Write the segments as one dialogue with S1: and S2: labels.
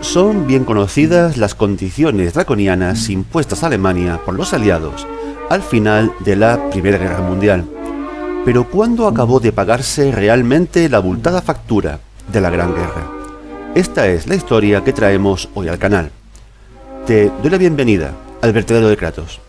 S1: Son bien conocidas las condiciones draconianas impuestas a Alemania por los aliados al final de la Primera Guerra Mundial. Pero ¿cuándo acabó de pagarse realmente la abultada factura de la Gran Guerra? Esta es la historia que traemos hoy al canal. Te doy la bienvenida al vertedero de Kratos.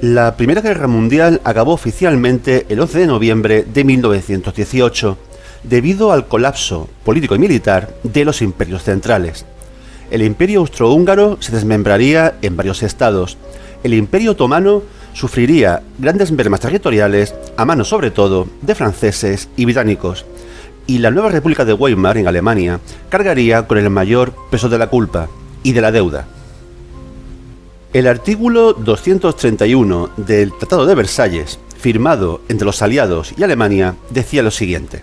S1: La Primera Guerra Mundial acabó oficialmente el 11 de noviembre de 1918, debido al colapso político y militar de los imperios centrales. El Imperio Austrohúngaro se desmembraría en varios estados. El Imperio Otomano sufriría grandes mermas territoriales a manos sobre todo de franceses y británicos. Y la nueva República de Weimar en Alemania cargaría con el mayor peso de la culpa y de la deuda. El artículo 231 del Tratado de Versalles, firmado entre los aliados y Alemania, decía lo siguiente: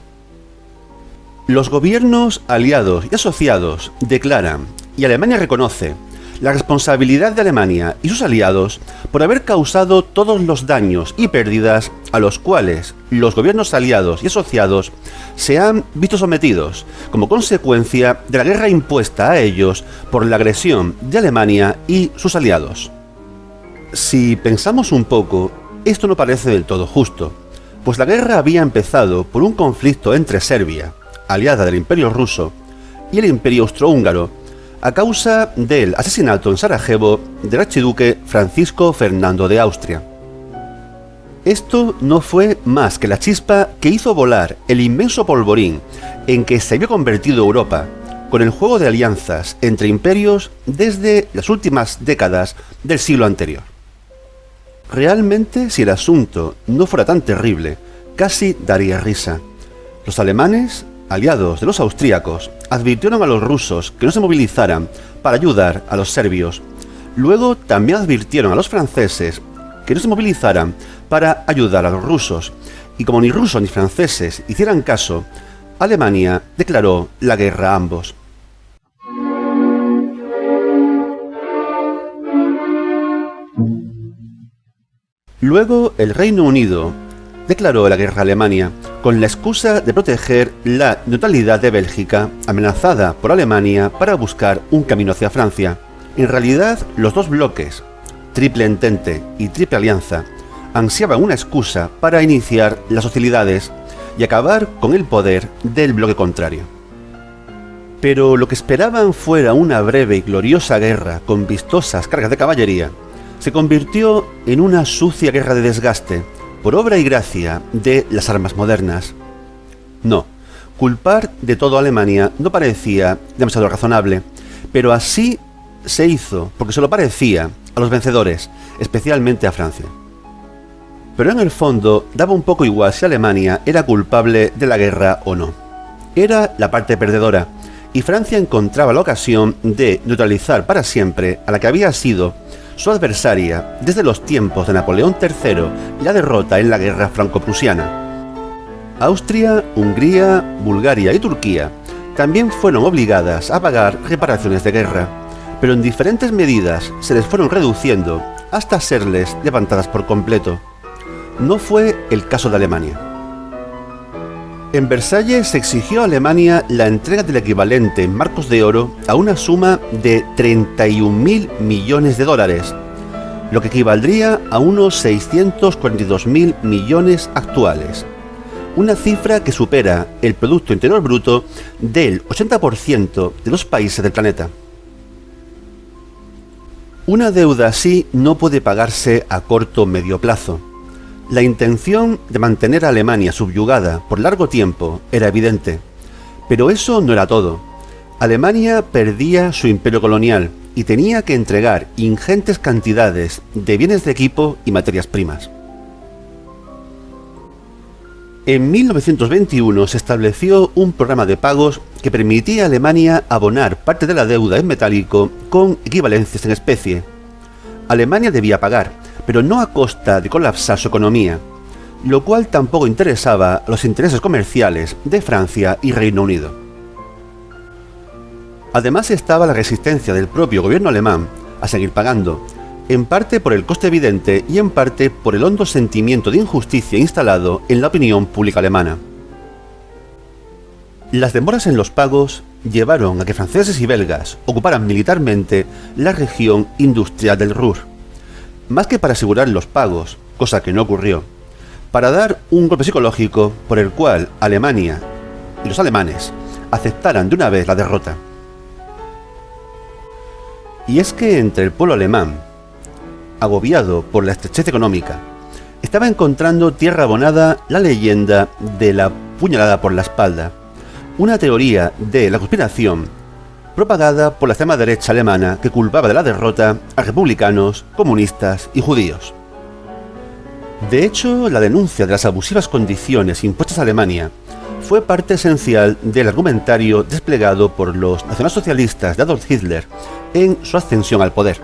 S1: los gobiernos aliados y asociados declaran, y Alemania reconoce, la responsabilidad de Alemania y sus aliados por haber causado todos los daños y pérdidas a los cuales los gobiernos aliados y asociados se han visto sometidos como consecuencia de la guerra impuesta a ellos por la agresión de Alemania y sus aliados. Si pensamos un poco, esto no parece del todo justo, pues la guerra había empezado por un conflicto entre Serbia, aliada del Imperio Ruso, y el Imperio Austrohúngaro, a causa del asesinato en Sarajevo del archiduque Francisco Fernando de Austria. Esto no fue más que la chispa que hizo volar el inmenso polvorín en que se había convertido Europa con el juego de alianzas entre imperios desde las últimas décadas del siglo anterior. Realmente, si el asunto no fuera tan terrible, casi daría risa. Los alemanes, aliados de los austríacos, advirtieron a los rusos que no se movilizaran para ayudar a los serbios. Luego también advirtieron a los franceses que no se movilizaran para ayudar a los rusos. Y como ni rusos ni franceses hicieran caso, Alemania declaró la guerra a ambos. Luego el Reino Unido declaró la guerra a Alemania con la excusa de proteger la neutralidad de Bélgica, amenazada por Alemania para buscar un camino hacia Francia. En realidad, los dos bloques, Triple Entente y Triple Alianza, ansiaban una excusa para iniciar las hostilidades y acabar con el poder del bloque contrario. Pero lo que esperaban fuera una breve y gloriosa guerra con vistosas cargas de caballería, se convirtió en una sucia guerra de desgaste, por obra y gracia de las armas modernas. No, culpar de todo a Alemania no parecía demasiado razonable, pero así se hizo porque se lo parecía a los vencedores, especialmente a Francia. Pero en el fondo daba un poco igual si Alemania era culpable de la guerra o no. Era la parte perdedora, y Francia encontraba la ocasión de neutralizar para siempre a la que había sido su adversaria desde los tiempos de Napoleón III y la derrota en la guerra franco-prusiana. Austria, Hungría, Bulgaria y Turquía también fueron obligadas a pagar reparaciones de guerra, pero en diferentes medidas se les fueron reduciendo hasta serles levantadas por completo. No fue el caso de Alemania. En Versalles se exigió a Alemania la entrega del equivalente en marcos de oro a una suma de 31.000 millones de dólares, lo que equivaldría a unos 642.000 millones actuales, una cifra que supera el Producto Interior Bruto del 80% de los países del planeta. Una deuda así no puede pagarse a corto o medio plazo. La intención de mantener a Alemania subyugada por largo tiempo era evidente, pero eso no era todo. Alemania perdía su imperio colonial y tenía que entregar ingentes cantidades de bienes de equipo y materias primas. En 1921 se estableció un programa de pagos que permitía a Alemania abonar parte de la deuda en metálico con equivalencias en especie. Alemania debía pagar, pero no a costa de colapsar su economía, lo cual tampoco interesaba a los intereses comerciales de Francia y Reino Unido. Además estaba la resistencia del propio gobierno alemán a seguir pagando, en parte por el coste evidente y en parte por el hondo sentimiento de injusticia instalado en la opinión pública alemana. Las demoras en los pagos llevaron a que franceses y belgas ocuparan militarmente la región industrial del Ruhr, más que para asegurar los pagos, cosa que no ocurrió, para dar un golpe psicológico por el cual Alemania y los alemanes aceptaran de una vez la derrota. Y es que entre el pueblo alemán, agobiado por la estrechez económica, estaba encontrando tierra abonada la leyenda de la puñalada por la espalda, una teoría de la conspiración propagada por la extrema derecha alemana que culpaba de la derrota a republicanos, comunistas y judíos. De hecho, la denuncia de las abusivas condiciones impuestas a Alemania fue parte esencial del argumentario desplegado por los nacionalsocialistas de Adolf Hitler en su ascensión al poder.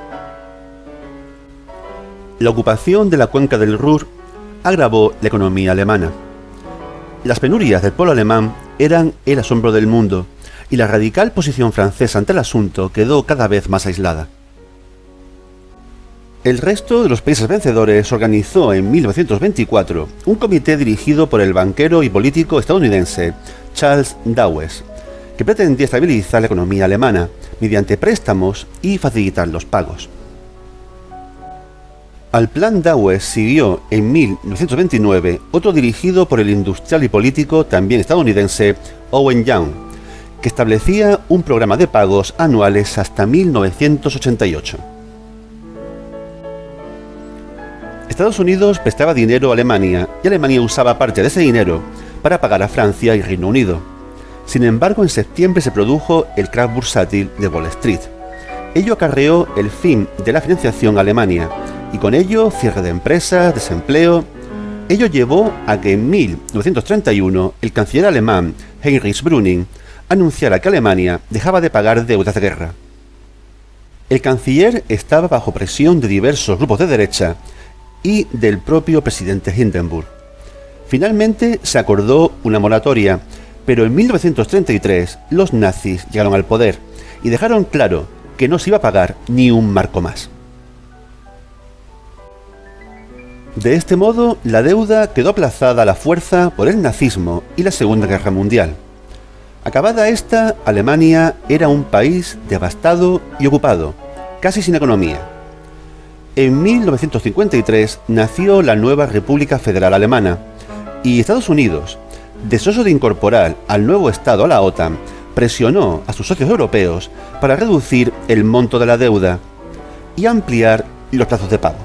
S1: La ocupación de la cuenca del Ruhr agravó la economía alemana. Las penurias del pueblo alemán eran el asombro del mundo, y la radical posición francesa ante el asunto quedó cada vez más aislada. El resto de los países vencedores organizó en 1924 un comité dirigido por el banquero y político estadounidense Charles Dawes, que pretendía estabilizar la economía alemana mediante préstamos y facilitar los pagos. Al plan Dawes siguió en 1929 otro dirigido por el industrial y político también estadounidense Owen Young, que establecía un programa de pagos anuales hasta 1988. Estados Unidos prestaba dinero a Alemania y Alemania usaba parte de ese dinero para pagar a Francia y Reino Unido. Sin embargo, en septiembre se produjo el crack bursátil de Wall Street. Ello acarreó el fin de la financiación a Alemania, y con ello cierre de empresas, desempleo. Ello llevó a que en 1931 el canciller alemán Heinrich Brüning anunciara que Alemania dejaba de pagar deudas de guerra. El canciller estaba bajo presión de diversos grupos de derecha y del propio presidente Hindenburg. Finalmente se acordó una moratoria, pero en 1933 los nazis llegaron al poder y dejaron claro que no se iba a pagar ni un marco más. De este modo, la deuda quedó aplazada a la fuerza por el nazismo y la Segunda Guerra Mundial. Acabada esta, Alemania era un país devastado y ocupado, casi sin economía. En 1953 nació la nueva República Federal Alemana, y Estados Unidos, deseoso de incorporar al nuevo Estado a la OTAN, presionó a sus socios europeos para reducir el monto de la deuda y ampliar los plazos de pago,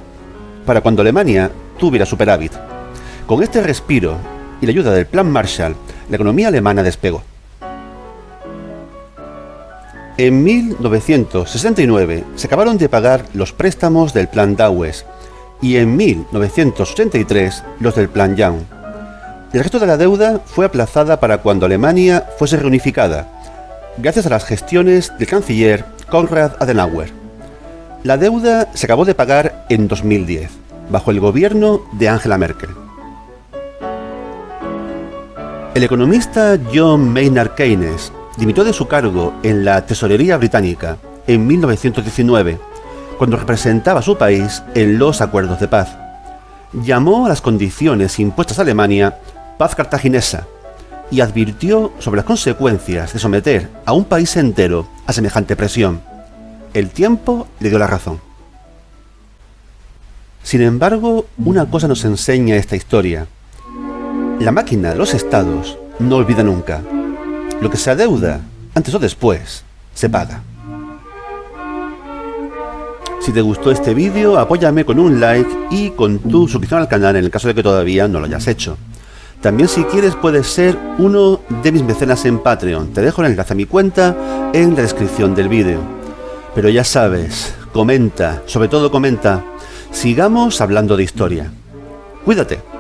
S1: para cuando Alemania tuviera superávit. Con este respiro y la ayuda del Plan Marshall, la economía alemana despegó. En 1969 se acabaron de pagar los préstamos del Plan Dawes y en 1983 los del Plan Young. El resto de la deuda fue aplazada para cuando Alemania fuese reunificada, gracias a las gestiones del canciller Konrad Adenauer. La deuda se acabó de pagar en 2010, bajo el gobierno de Angela Merkel. El economista John Maynard Keynes dimitió de su cargo en la Tesorería británica en 1919, cuando representaba a su país en los acuerdos de paz. Llamó a las condiciones impuestas a Alemania paz cartaginesa y advirtió sobre las consecuencias de someter a un país entero a semejante presión. El tiempo le dio la razón. Sin embargo, una cosa nos enseña esta historia. La máquina de los estados no olvida nunca. Lo que se adeuda, antes o después, se paga. Si te gustó este vídeo, apóyame con un like y con tu suscripción al canal en el caso de que todavía no lo hayas hecho. También, si quieres, puedes ser uno de mis mecenas en Patreon. Te dejo el enlace a mi cuenta en la descripción del vídeo. Pero ya sabes, comenta, sobre todo comenta. Sigamos hablando de historia. Cuídate.